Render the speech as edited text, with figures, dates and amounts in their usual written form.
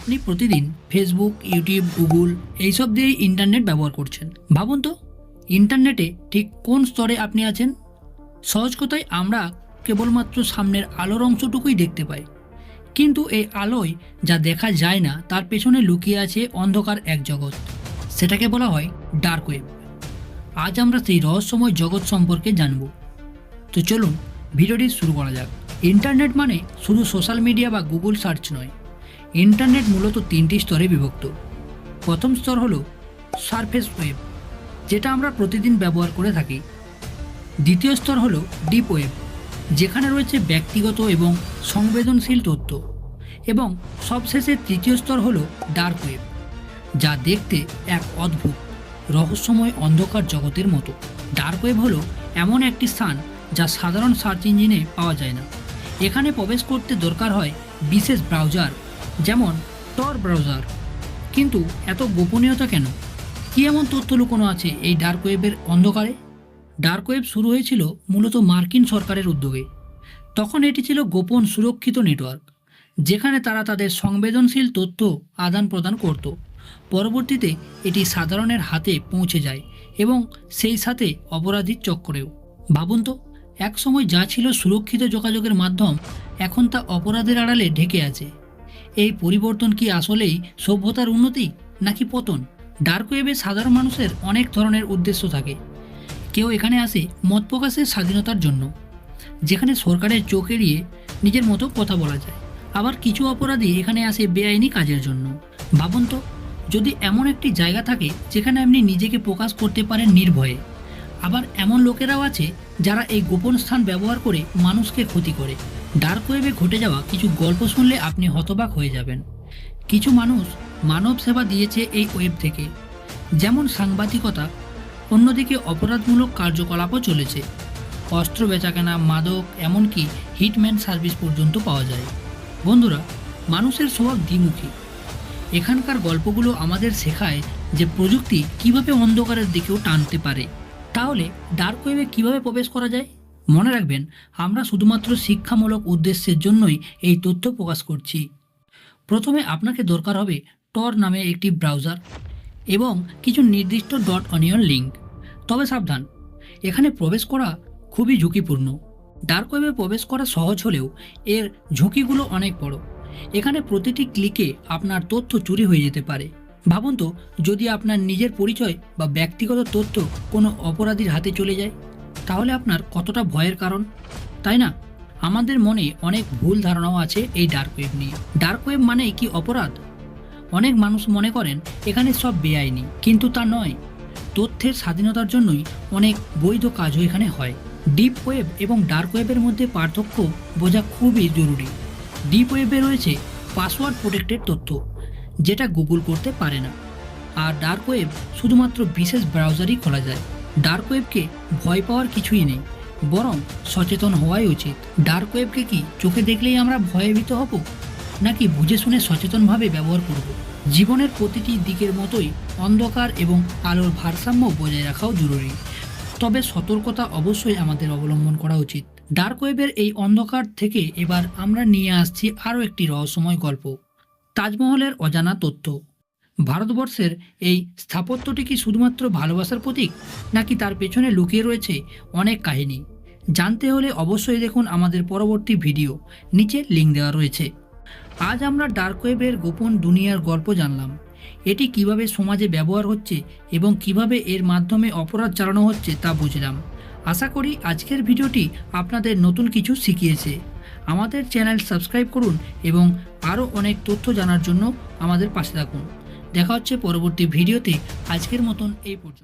আপনি প্রতিদিন Facebook, YouTube, Google এইসব দিয়েই ইন্টারনেট ব্যবহার করছেন। ভাবুন তো, ইন্টারনেটে ঠিক কোন স্তরে আপনি আছেন? সহজ কথায় আমরা কেবলমাত্র সামনের আলোর অংশটুকুই দেখতে পাই, কিন্তু এই আলোয় যা দেখা যায় না তার পেছনে লুকিয়ে আছে অন্ধকার এক জগৎ। সেটাকে বলা হয় ডার্ক ওয়েব। আজ আমরা সেই রহস্যময় জগৎ সম্পর্কে জানব। তো চলুন ভিডিওটি শুরু করা যাক। ইন্টারনেট মানে শুধু সোশ্যাল মিডিয়া বা গুগল সার্চ নয়। ইন্টারনেট মূলত তিনটি স্তরে বিভক্ত। প্রথম স্তর হলো সারফেস ওয়েব, যেটা আমরা প্রতিদিন ব্যবহার করে থাকি। দ্বিতীয় স্তর হলো ডিপ ওয়েব, যেখানে রয়েছে ব্যক্তিগত এবং সংবেদনশীল তথ্য। এবং সবশেষে তৃতীয় স্তর হলো ডার্ক ওয়েব, যা দেখতে এক অদ্ভুত রহস্যময় অন্ধকার জগতের মতো। ডার্ক ওয়েব হলো এমন একটি স্থান যা সাধারণ সার্চ ইঞ্জিনে পাওয়া যায় না। এখানে প্রবেশ করতে দরকার হয় বিশেষ ব্রাউজার, যেমন টর ব্রাউজার। কিন্তু এত গোপনীয়তা কেন? কি এমন তথ্য লুকোনো আছে এই ডার্ক ওয়েবের অন্ধকারে? ডার্ক ওয়েব শুরু হয়েছিল মূলত মার্কিন সরকারের উদ্যোগে। তখন এটি ছিল গোপন সুরক্ষিত নেটওয়ার্ক, যেখানে তারা তাদের সংবেদনশীল তথ্য আদান প্রদান করত। পরবর্তীতে এটি সাধারণের হাতে পৌঁছে যায় এবং সেই সাথে অপরাধীর চক্করেও। ভাবুন তো, এক সময় যা ছিল সুরক্ষিত যোগাযোগের মাধ্যম, এখন তা অপরাধের আড়ালে ঢেকে আছে। এই পরিবর্তন কি আসলেই সভ্যতার উন্নতি নাকি পতন? ডার্ক ওয়েবে সাধারণ মানুষের অনেক ধরনের উদ্দেশ্য থাকে। কেউ এখানে আসে মত প্রকাশের স্বাধীনতার জন্য, যেখানে সরকারের চোখ এড়িয়ে নিজের মতো কথা বলা যায়। আবার কিছু অপরাধী এখানে আসে বেআইনি কাজের জন্য। ভাবুন তো, যদি এমন একটি জায়গা থাকে যেখানে আপনি নিজেকে প্রকাশ করতে পারেন নির্ভয়ে। আবার এমন লোকেরাও আছে যারা এই গোপন স্থান ব্যবহার করে মানুষকে ক্ষতি করে। ডার্ক ওয়েবে ঘটে যাওয়া কিছু গল্প শুনলে আপনি হতবাক হয়ে যাবেন। কিছু মানুষ মানব সেবা দিয়েছে এই ওয়েব থেকে, যেমন সাংবাদিকতা। অন্যদিকে অপরাধমূলক কার্যকলাপও চলেছে। অস্ত্র বেচাকেনা, মাদক, এমনকি হিটম্যান সার্ভিস পর্যন্ত পাওয়া যায়। বন্ধুরা, মানুষের স্বভাব দ্বিমুখী। এখানকার গল্পগুলো আমাদের শেখায় যে প্রযুক্তি কিভাবে অন্ধকারের দিকেও টানতে পারে। তাহলে ডার্ক ওয়েবে কিভাবে প্রবেশ করা যায়? মনে রাখবেন, আমরা শুধুমাত্র শিক্ষামূলক উদ্দেশ্যের জন্যই এই তথ্য প্রকাশ করছি। প্রথমে আপনাকে দরকার হবে টর নামে একটি ব্রাউজার এবং কিছু নির্দিষ্ট .onion লিঙ্ক। তবে সাবধান, এখানে প্রবেশ করা খুবই ঝুঁকিপূর্ণ। ডার্ক ওয়েবে প্রবেশ করা সহজ হলেও এর ঝুঁকিগুলো অনেক বড়। এখানে প্রতিটি ক্লিকে আপনার তথ্য চুরি হয়ে যেতে পারে। ভাবুন তো, যদি আপনার নিজের পরিচয় বা ব্যক্তিগত তথ্য কোনো অপরাধীর হাতে চলে যায়, তাহলে আপনার কতটা ভয়ের কারণ, তাই না? আমাদের মনে অনেক ভুল ধারণাও আছে এই ডার্ক ওয়েব নিয়ে। ডার্ক ওয়েব মানে কি অপরাধ? অনেক মানুষ মনে করেন এখানে সব বেআইনি, কিন্তু তা নয়। তথ্যের স্বাধীনতার জন্যই অনেক বৈধ কাজও এখানে হয়। ডিপ ওয়েব এবং ডার্ক ওয়েবের মধ্যে পার্থক্য বোঝা খুবই জরুরি। ডিপ ওয়েবে রয়েছে পাসওয়ার্ড প্রোটেক্টেড তথ্য, যেটা গুগল করতে পারে না। আর ডার্ক ওয়েব শুধুমাত্র বিশেষ ব্রাউজারই খোলা যায়। ডার্ক ওয়েবকে ভয় পাওয়ার কিছুই নেই, বরং সচেতন হওয়াই উচিত। ডার্ক ওয়েবকে কি চোখে দেখলেই আমরা ভয়ভীত হব, নাকি বুঝে শুনে সচেতনভাবে ব্যবহার করব? জীবনের প্রতিটি দিকের মতোই অন্ধকার এবং আলোর ভারসাম্য বজায় রাখাও জরুরি। তবে সতর্কতা অবশ্যই আমাদের অবলম্বন করা উচিত। ডার্ক ওয়েবের এই অন্ধকার থেকে এবার আমরা নিয়ে আসছি আরও একটি রহস্যময় গল্প, তাজমহলের অজানা তথ্য। ভারতবর্ষের এই স্থাপত্যটি কি শুধুমাত্র ভালোবাসার প্রতীক, নাকি তার পেছনে লুকিয়ে রয়েছে অনেক কাহিনী? জানতে হলে অবশ্যই দেখুন আমাদের পরবর্তী ভিডিও, নিচে লিঙ্ক দেওয়া রয়েছে। আজ আমরা ডার্ক ওয়েবের গোপন দুনিয়ার গল্প জানলাম। এটি কিভাবে সমাজে ব্যবহার হচ্ছে এবং কিভাবে এর মাধ্যমে অপরাধ চালানো হচ্ছে তা বুঝলাম। আশা করি আজকের ভিডিওটি আপনাদের নতুন কিছু শিখিয়েছে। আমাদের চ্যানেল সাবস্ক্রাইব করুন এবং আরও অনেক তথ্য জানার জন্য আমাদের পাশে থাকুন। দেখা হচ্ছে পরবর্তী ভিডিওতে। আজকের মতন এই পর্যন্ত।